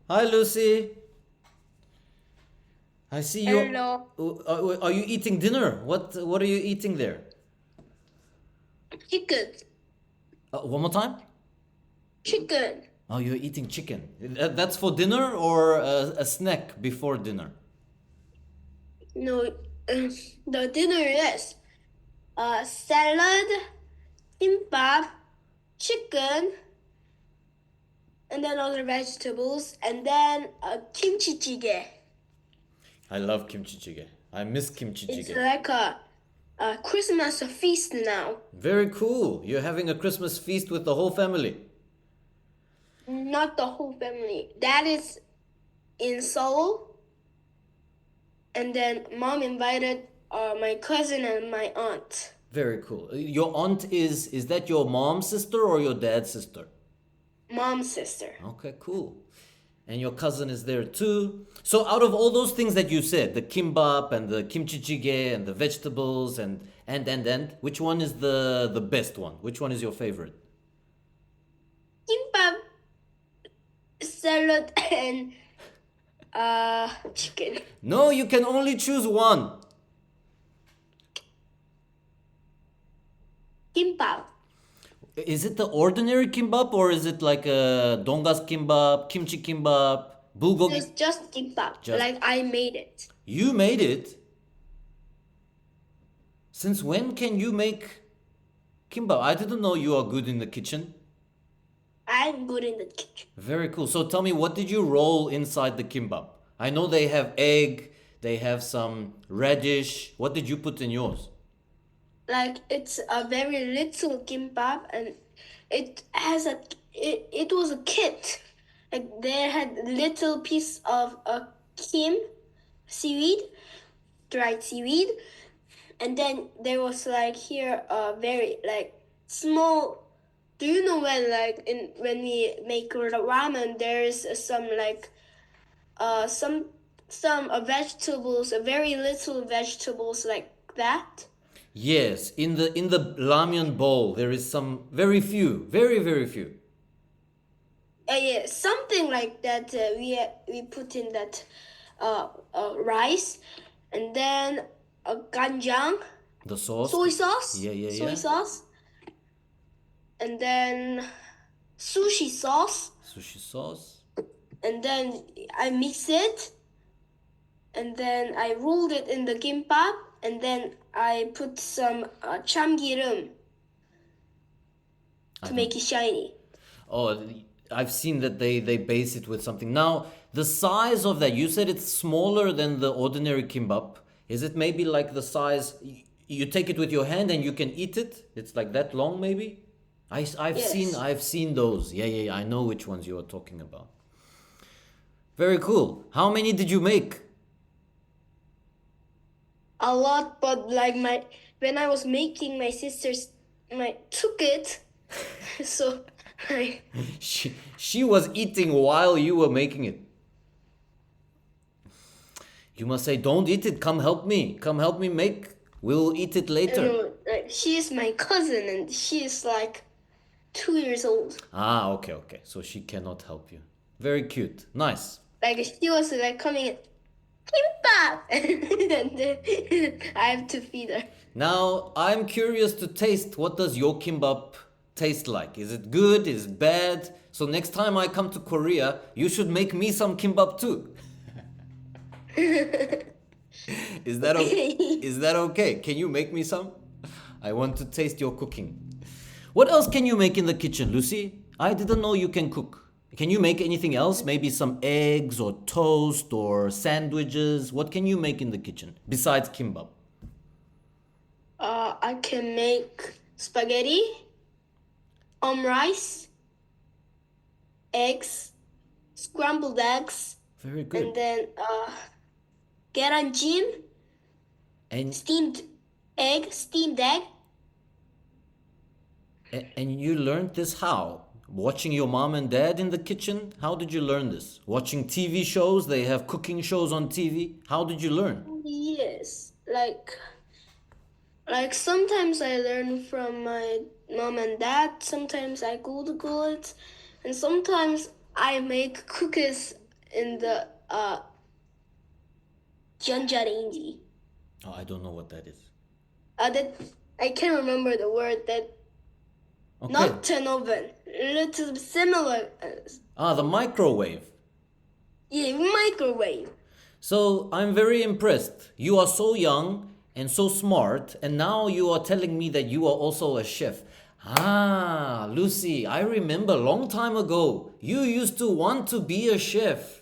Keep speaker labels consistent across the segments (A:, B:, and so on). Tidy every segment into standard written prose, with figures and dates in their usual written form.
A: Hi, Lucy. I see you.
B: Hello.
A: Are you eating dinner? What are you eating there?
B: Chicken.
A: One more time.
B: Chicken.
A: Oh, you're eating chicken. That's for dinner or a snack before dinner?
B: No, the dinner is salad, kimbap, chicken, and then other vegetables, and then kimchi jjigae.
A: I love kimchi jjigae. I miss kimchi
B: It's
A: jjigae.
B: like a Christmas feast now.
A: Very cool. You're having a Christmas feast with the whole family.
B: Not the whole family. Dad is in Seoul, and then mom invited my cousin and my aunt.
A: Very cool. Your aunt is that your mom's sister or your dad's sister?
B: Mom's sister.
A: Okay, cool. And your cousin is there too. So out of all those things that you said, the kimbap and the kimchi jjigae and the vegetables and which one is the best one? Which one is your favorite?
B: Kimbap, salad, and chicken.
A: No, you can only choose one.
B: Kimbap.
A: Is it the ordinary kimbap or is it like a dongas kimbap, kimchi kimbap, bulgogi?
B: It's just kimbap.
A: Just
B: Like I made it.
A: you made it. Since when can you make kimbap? I didn't know you are good in the kitchen.
B: I'm good in the kitchen.
A: Very cool. So tell me, what did you roll inside the kimbap? I know they have egg, they have some radish. What did you put in yours?
B: Like it's a very little kimbap, and it was a kit. Like they had little piece of a seaweed, dried seaweed, and then there was like here a very like small. Do you know when we make ramen, there's some like some vegetables, very little vegetables like that.
A: Yes, in the ramyun bowl there is some very few, very few.
B: Yeah, something like that. We put in that rice, and then ganjang,
A: The sauce.
B: soy sauce,
A: Yeah, yeah,
B: soy
A: yeah.
B: sauce, and then sushi sauce,
A: Sushi sauce.
B: and then I mix it, and then I rolled it in the kimbap, and then I put some chamgirum
A: I
B: to
A: don't.
B: make it shiny.
A: Oh, I've seen that they base it with something. Now, the size of that, you said it's smaller than the ordinary kimbap. Is it maybe like the size you take it with your hand and you can eat it? It's like that long maybe? I've seen
B: Yes,
A: I've seen those. Yeah, yeah, yeah, I know which ones you are talking about. Very cool. How many did you make?
B: a lot, but like my when I was making, my sisters my took it, so I
A: She was eating while you were making it. You must say, "Don't eat it. Come help me. Come help me make. We'll eat it
B: you
A: later."
B: know like she is my cousin, and she is like 2 years old.
A: Ah, okay, okay. So she cannot help you. Very cute. Nice.
B: Like she was like coming in, kimbap, and then I have to feed her.
A: Now, I'm curious to taste what does your kimbap taste like? Is it good? Is it bad? So next time I come to Korea, you should make me some kimbap too. Is that is that okay? Can you make me some? I want to taste your cooking. What else can you make in the kitchen, Lucy? I didn't know you can cook. Can you make anything else? Maybe some eggs or toast or sandwiches? What can you make in the kitchen besides kimbap?
B: I can make spaghetti, rice, eggs, scrambled eggs,
A: Very
B: and
A: good.
B: then keranjin,
A: And
B: steamed egg.
A: and you learned this how? Watching your mom and dad in the kitchen? How did you learn this? Watching TV shows? They have cooking shows on TV. How did you learn?
B: Yes, like sometimes I learn from my mom and dad. Sometimes I Google it, and sometimes I make cookies in the janjarenji.
A: Oh, I don't know what that is.
B: That I can't remember the word. That
A: Okay.
B: not an oven, little similar.
A: The microwave.
B: Yeah, microwave.
A: So I'm very impressed. You are so young and so smart, and now you are telling me that you are also a chef. Ah, Lucy, I remember long time ago you used to want to be a chef.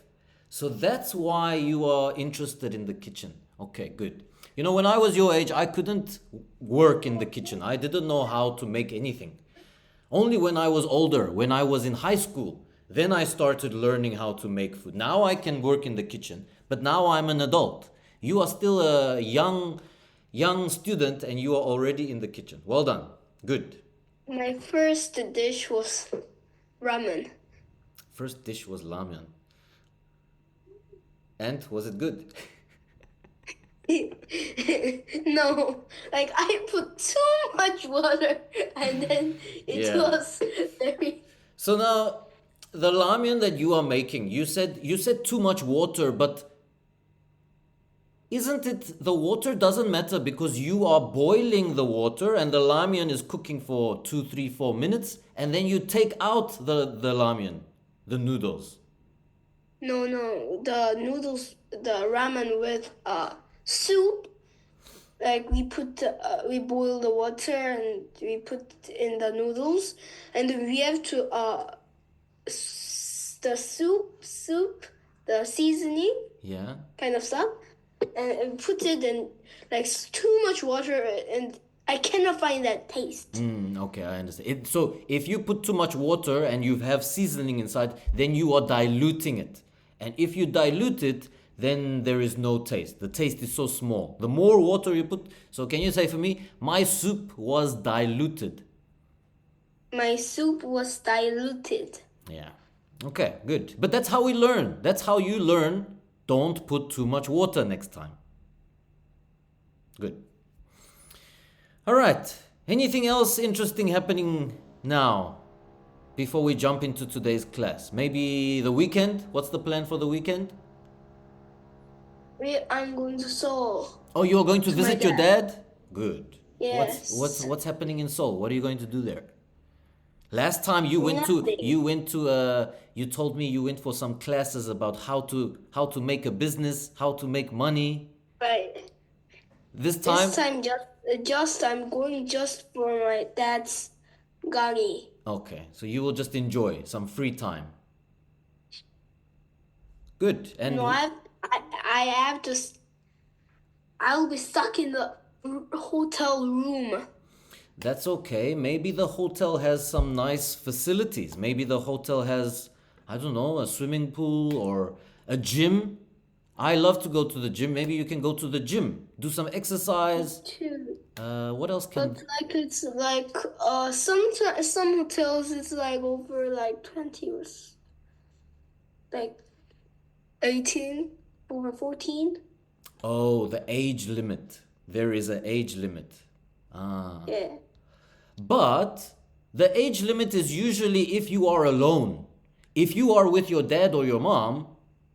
A: So that's why you are interested in the kitchen. Okay, good. You know, when I was your age, I couldn't work in the kitchen. I didn't know how to make anything. Only when I was older, when I was in high school, then I started learning how to make food. Now I can work in the kitchen, but now I'm an adult. You are still a young student and you are already in the kitchen. Well done. Good.
B: My first dish was ramen.
A: First dish was ramen. And was it good?
B: No, like I put too much water and then it
A: Yeah.
B: was very.
A: So now the ramen that you are making, you said too much water, but isn't it the water doesn't matter because you are boiling the water and the ramen is cooking for 2, 3, 4 minutes and then you take out the ramen, the noodles.
B: No, the noodles, the ramen with soup. Like we boil the water and we put in the noodles, and we have to the soup, the seasoning
A: Yeah.
B: kind of stuff, and put it in like too much water, and I cannot find that taste.
A: Okay, I understand. So if you put too much water and you have seasoning inside, then you are diluting it. And if you dilute it, then there is no taste. The taste is so small. The more water you put, so can you say for me, my soup was diluted?
B: My soup was diluted.
A: Yeah. Okay, good. But that's how we learn. That's how you learn. Don't put too much water next time. Good. All right. Anything else interesting happening now before we jump into today's class? Maybe the weekend? What's the plan for the weekend?
B: I'm going to Seoul.
A: Oh, you're going to
B: To my
A: visit your
B: dad.
A: dad? Good.
B: Yes.
A: What's happening in Seoul? What are you going to do there? Last time you went to
B: Nothing.
A: you told me you went for some classes about how to make a business, how to make money.
B: Right.
A: This time?
B: This time just I'm going just for my dad's gari.
A: Okay, so you will just enjoy some free time. Good. And
B: No, I have to. I'll be stuck in the hotel room.
A: that's okay. Maybe the hotel has some nice facilities. Maybe the hotel has, I don't know, a swimming pool or a gym. I love to go to the gym. Maybe you can go to the gym, do some exercise.
B: Too.
A: What else can?
B: But like it's like some hotels it's like over like 20 or like 18 over 14.
A: Oh, the age limit. There is an age limit. Ah.
B: Yeah.
A: But the age limit is usually if you are alone. If you are with your dad or your mom,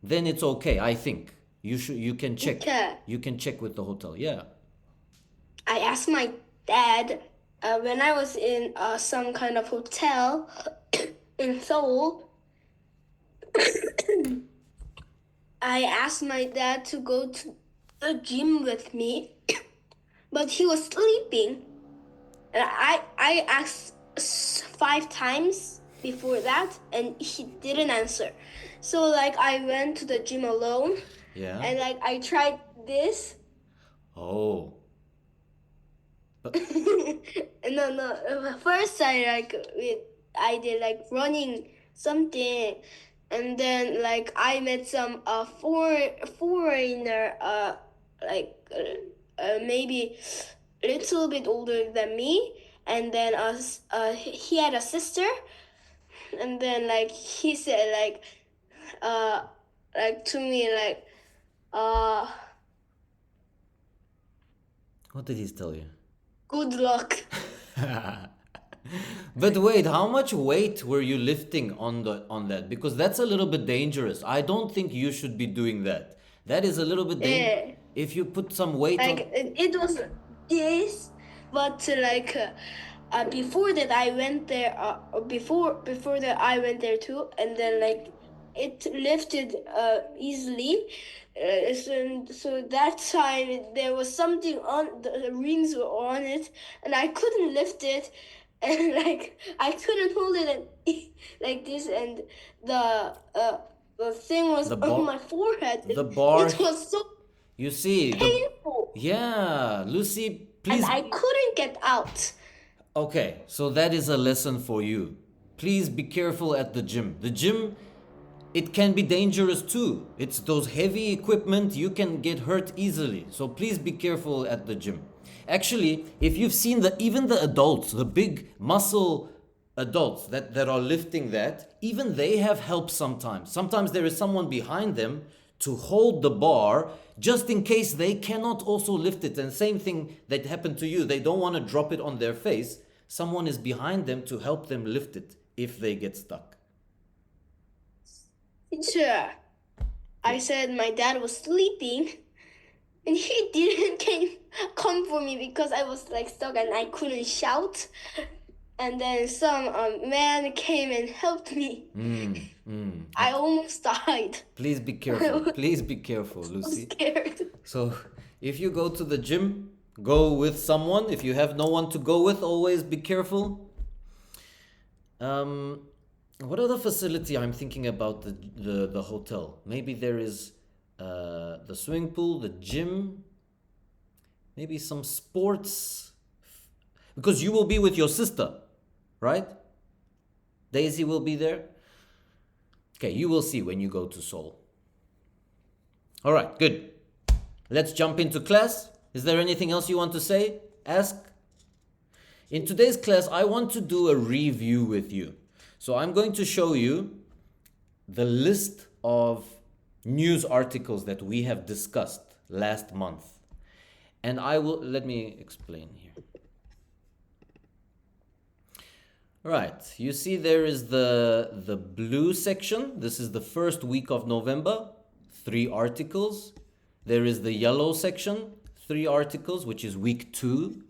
A: then it's okay, I think. You can check.
B: Okay.
A: You can check with the hotel. Yeah.
B: I asked my dad when I was in some kind of hotel in Seoul. I asked my dad to go to the gym with me, but he was sleeping. And I asked 5 times before that, and he didn't answer. So like I went to the gym alone,
A: Yeah.
B: and like I tried this.
A: Oh.
B: No. First, I did like running something, and then like I met some foreigner maybe a little bit older than me, and then he had a sister, and then like he said like to me
A: What did he tell you?
B: good luck.
A: But wait, how much weight were you lifting on that? Because that's a little bit dangerous. I don't think you should be doing that. That is a little bit dangerous.
B: Yeah.
A: If you put some weight
B: Like
A: on.
B: it was this, but before that I went there. Before that I went there too, and then like it lifted easily. So that time there was something on the rings were on it, and I couldn't lift it, and like I couldn't hold it and, like this, and the thing was
A: The
B: on
A: bar,
B: my forehead.
A: the bar.
B: It was so
A: You see,
B: painful.
A: yeah, Lucy,
B: And
A: please.
B: I couldn't get out.
A: Okay, so that is a lesson for you. Please be careful at the gym. The gym, it can be dangerous too. It's those heavy equipment, you can get hurt easily. So please be careful at the gym. Actually, if you've seen even the adults, the big muscle adults that are lifting that, even they have help sometimes. Sometimes there is someone behind them to hold the bar just in case they cannot also lift it. And same thing that happened to you. They don't want to drop it on their face. Someone is behind them to help them lift it if they get stuck.
B: Teacher, I said my dad was sleeping, and he didn't come for me because I was like stuck and I couldn't shout. And then some man came and helped me. I almost died.
A: Please be careful. Please be careful,
B: I'm
A: Lucy.
B: scared.
A: So if you go to the gym, go with someone. If you have no one to go with, always be careful. What other facility I'm thinking about the hotel? Maybe there is the swimming pool, the gym, maybe some sports. Because you will be with your sister, right? Daisy will be there. Okay, you will see when you go to Seoul. All right, good. Let's jump into class. Is there anything else you want to say? Ask. In today's class, I want to do a review with you. So I'm going to show you the list of news articles that we have discussed last month. And let me explain here. Right, you see there is the blue section. This is the first week of November, 3 articles. There is the yellow section, 3 articles, which is week 2.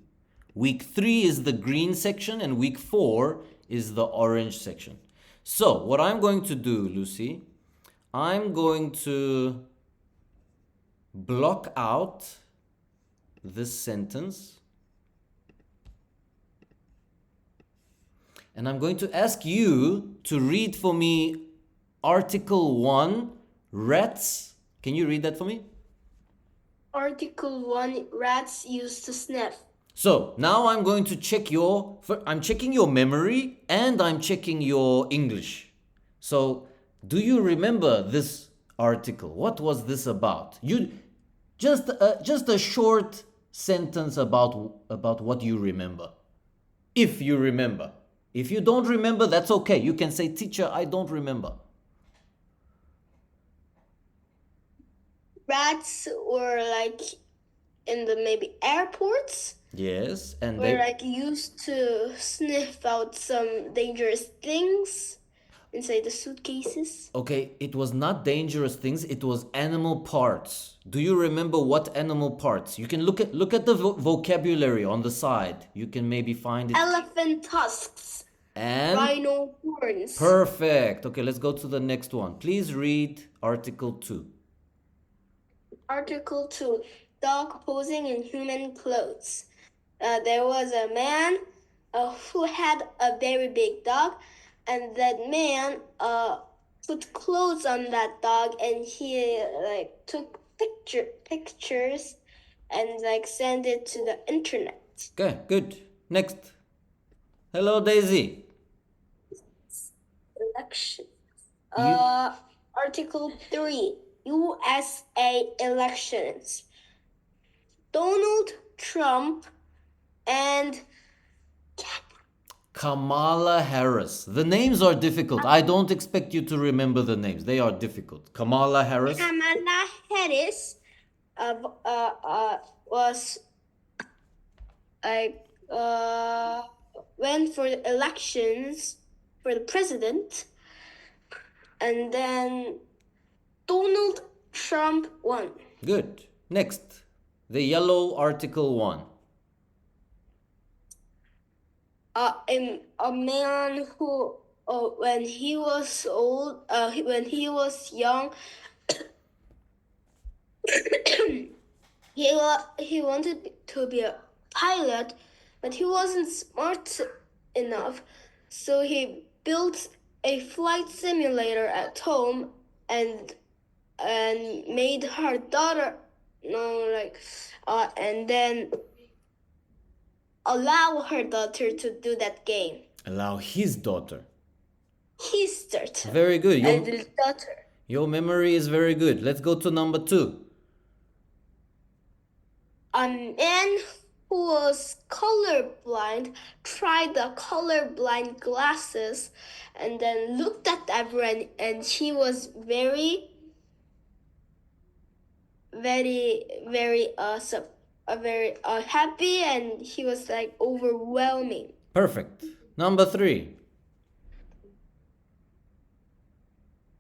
A: Week 3 is the green section, and week 4 is the orange section. So what I'm going to do, Lucy, I'm going to block out this sentence. And I'm going to ask you to read for me Article 1, rats. Can you read that for me?
B: Article 1, rats used to sniff.
A: So now I'm going to I'm checking your memory and I'm checking your English. So do you remember this article? What was this about? Just a short sentence about what you remember. If you remember. If you don't remember, that's okay. You can say, teacher, I don't remember.
B: Rats were like in the maybe airports.
A: Yes, and
B: were like used to sniff out some dangerous things inside the suitcases.
A: Okay, it was not dangerous things, it was animal parts. Do you remember what animal parts? You can look at the vocabulary on the side. You can maybe find it.
B: Elephant tusks.
A: And
B: rhino horns.
A: Perfect. Okay, let's go to the next one. Please read Article 2.
B: Article 2. Dog posing in human clothes. There was a man who had a very big dog, and that man put clothes on that dog, and he like took pictures and like sent it to the internet.
A: Okay, good. Next. Hello, Daisy.
B: Election. Article 3. USA elections. Donald Trump and
A: Kamala Harris. The names are difficult. I don't expect you to remember the names. They are difficult. Kamala Harris.
B: Kamala Harris was like went for the elections for the president, and then Donald Trump won.
A: Good. Next, the yellow article 1.
B: A man who, when he was old, when he was young, he wanted to be a pilot, but he wasn't smart enough, so he built a flight simulator at home and made her daughter and then allow her daughter to do that game.
A: Allow his daughter.
B: His daughter.
A: Very good.
B: And the daughter.
A: Your memory is very good. Let's go to number 2.
B: A man who was colorblind tried the colorblind glasses and then looked at everyone, and he was very happy, and he was like overwhelming.
A: Perfect. Number 3.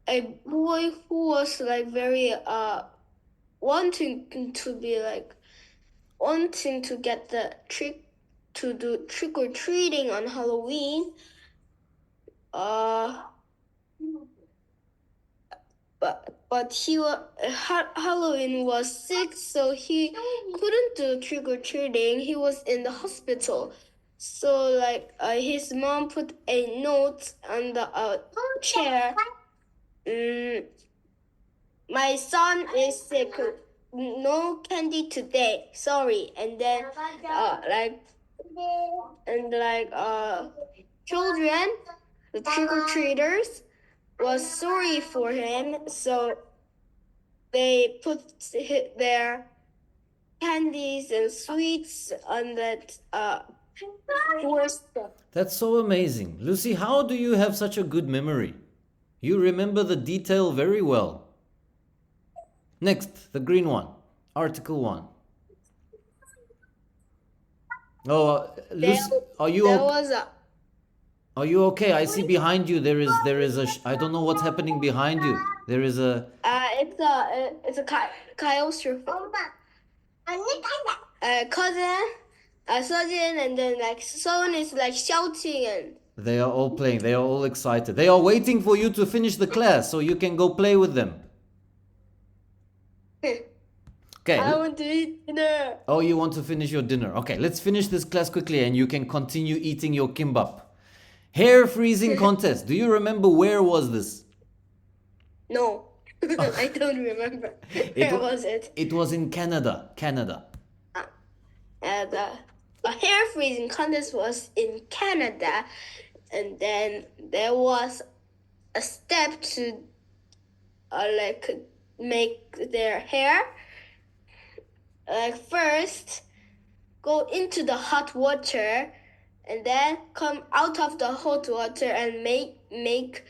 B: A boy who was like very wanting to get the to do trick or treating on Halloween. But Halloween was sick, so he couldn't do trick or treating. He was in the hospital. So his mom put a note on the chair. My son is sick. No candy today. Sorry. And then children, the trick or treaters, was sorry for him, so they put their candies and sweets on that doorstep.
A: That's so amazing. Lucy, how do you have such a good memory? You remember the detail very well. Next, the green one. Article 1. Oh, Lucy, are you Are you okay? I see behind you there is a I don't know what's happening behind you. There is a
B: it's a catastrophe. Cousin, Sojin, and then someone is shouting, and
A: they are all playing. They are all excited. They are waiting for you to finish the class so you can go play with them. Okay.
B: I want to eat dinner.
A: Oh, you want to finish your dinner? Okay, let's finish this class quickly and you can continue eating your kimbap. Hair freezing contest. Do you remember where was this?
B: No, I don't remember. Where was it?
A: It was in Canada. Canada.
B: And a hair freezing contest was in Canada, and then there was a step to make their hair. First, go into the hot water, and then come out of the hot water and make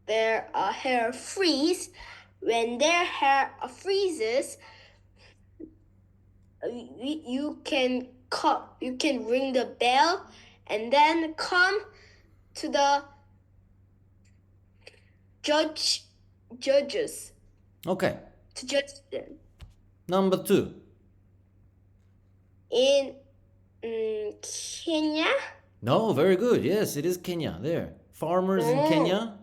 B: their hair freeze. When their hair freezes, you can ring the bell and then come to the judges.
A: Okay.
B: To judge them.
A: Number 2.
B: In Kenya?
A: No, very good. Yes, it is Kenya. There. Farmers in Kenya?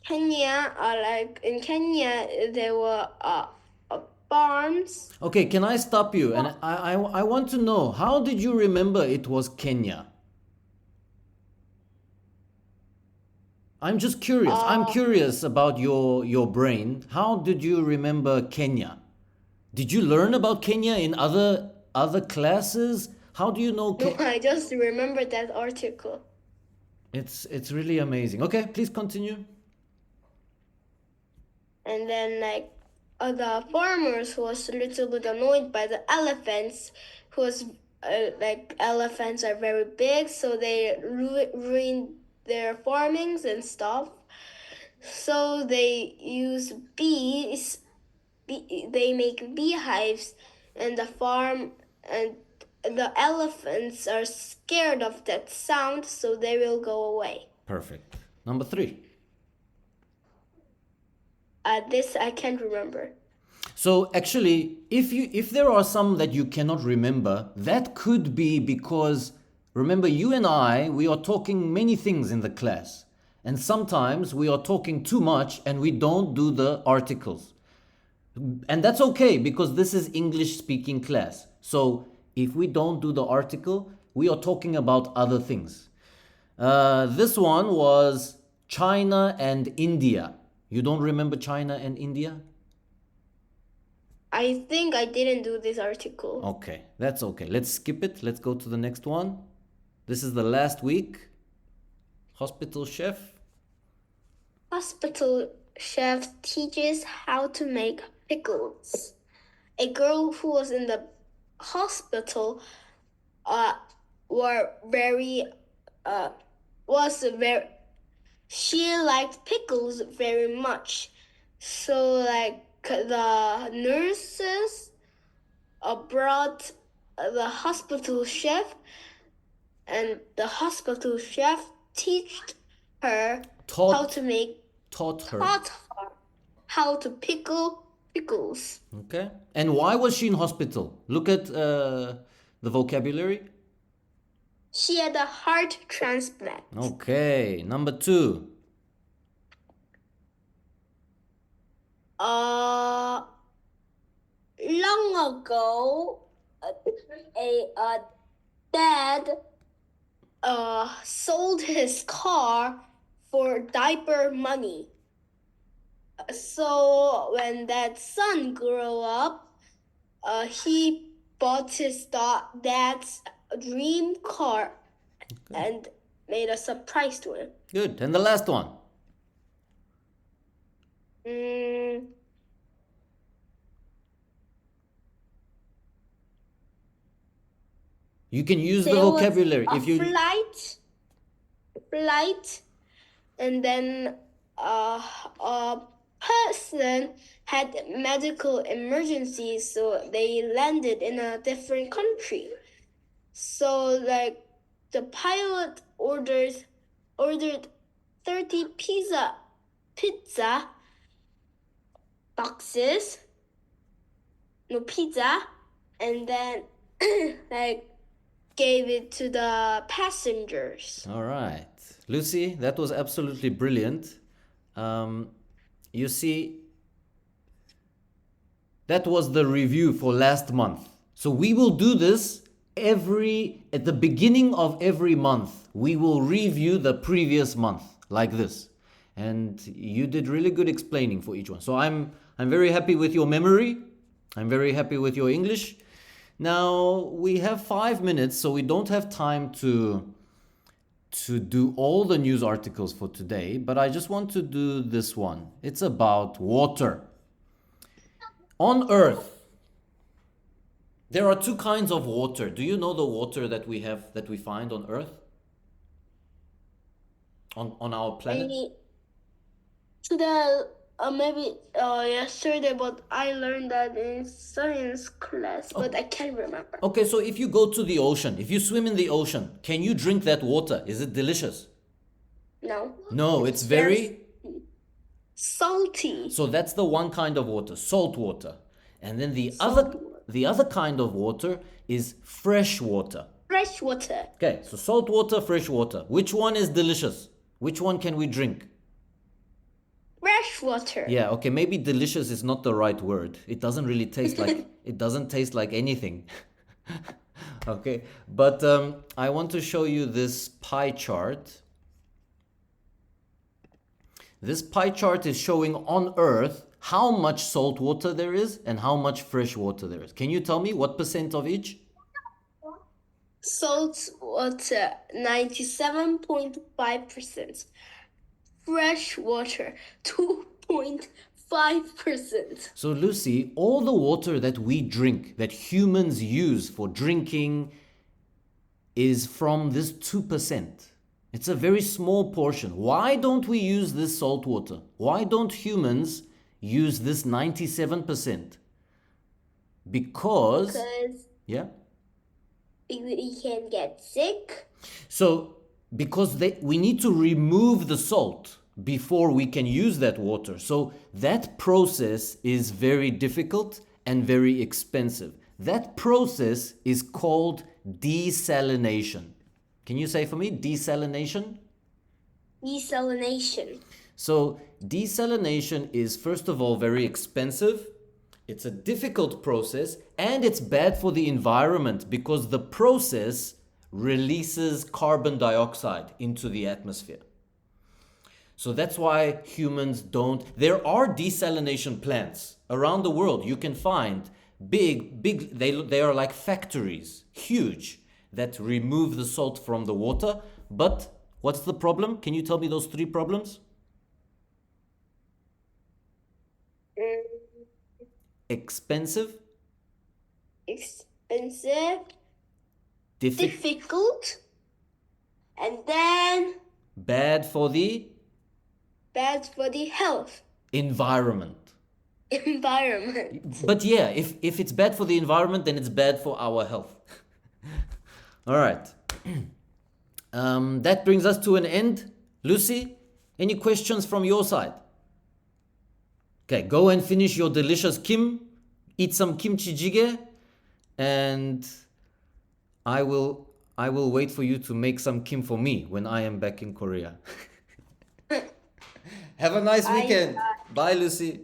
B: Kenya, in Kenya, there were farms.
A: Okay, can I stop you? And I want to know, how did you remember it was Kenya? I'm just curious. I'm curious about your brain. How did you remember Kenya? Did you learn about Kenya in other classes? How do you know
B: No, I just remembered that article.
A: It's really amazing. Okay, please continue.
B: And then the farmers was a little bit annoyed by the elephants, who was elephants are very big, so they ruined their farmings and stuff. So they use bees. They make beehives in the farm, and the elephants are scared of that sound, so they will go away.
A: Perfect. Number 3.
B: This I can't remember.
A: So actually, if there are some that you cannot remember, that could be because remember you and I, we are talking many things in the class. And sometimes we are talking too much and we don't do the articles. And that's okay because this is English speaking class. So if we don't do the article, we are talking about other things. This one was China and India. You don't remember China and India?
B: I think I didn't do this article.
A: Okay, that's okay. Let's skip it. Let's go to the next one. This is the last week. Hospital chef.
B: Hospital chef teaches how to make pickles. A girl who was in the hospital she liked pickles very much. So like the nurses brought the hospital chef, and the hospital chef
A: Taught her.
B: taught her how to pickle pickles.
A: Okay. And why was she in hospital? Look at the vocabulary.
B: She had a heart transplant.
A: Okay. Number 2.
B: Long ago, a dad sold his car for diaper money. So when that son grew up, he bought his dad's dream car and made a surprise to him.
A: Good. And the last one. You can use the vocabulary if you
B: flight, and then a person had medical emergency, so they landed in a different country. So like the pilot ordered 30 pizza boxes, pizza, and then like gave it to the passengers.
A: All right. Lucy, that was absolutely brilliant. You see, that was the review for last month. So we will do this at the beginning of every month. We will review the previous month like this. And you did really good explaining for each one. So I'm very happy with your memory. I'm very happy with your English. Now we have 5 minutes, so we don't have time to do all the news articles for today, but I just want to do this one. It's about water. On Earth, there are 2 kinds of water. Do you know the water that we find on Earth? On our planet?
B: Yesterday, but I learned that in science class, but I can't remember.
A: Okay, so if you go to the ocean, if you swim in the ocean, can you drink that water? Is it delicious?
B: No.
A: No, it's very
B: salty.
A: So that's the one kind of water, salt water. And then the other kind of water is fresh water.
B: Fresh water.
A: Okay, so salt water, fresh water. Which one is delicious? Which one can we drink?
B: Fresh water.
A: Yeah, okay, maybe delicious is not the right word. It doesn't really taste like anything. Okay, but I want to show you this pie chart. This pie chart is showing on Earth how much salt water there is and how much fresh water there is. Can you tell me what % of each?
B: Salt water, 97.5%. Fresh water, 2.5%.
A: So Lucy, all the water that we drink, that humans use for drinking, is from this 2%. It's a very small portion. Why don't we use this salt water? Why don't humans use this 97%? Because yeah?
B: We can get sick.
A: So, because we need to remove the salt before we can use that water. So, that process is very difficult and very expensive. That process is called desalination. Can you say for me desalination?
B: Desalination.
A: So, desalination is first of all very expensive. It's a difficult process and it's bad for the environment because the process releases carbon dioxide into the atmosphere. So that's why humans don't. There are desalination plants around the world. You can find big, they are like factories, huge, that remove the salt from the water. But what's the problem? Can you tell me those three problems?
B: Mm,
A: Expensive,
B: expensive,
A: difficult,
B: difficult, and then
A: bad for the
B: bad for the health
A: environment.
B: environment.
A: But yeah, if it's bad for the environment, then it's bad for our health. All right. That brings us to an end. Lucy, any questions from your side? Okay, go and finish your delicious kim. Eat some kimchi jjigae, and I will wait for you to make some kim for me when I am back in Korea. Have a nice
B: Bye.
A: weekend. Bye, Lucy.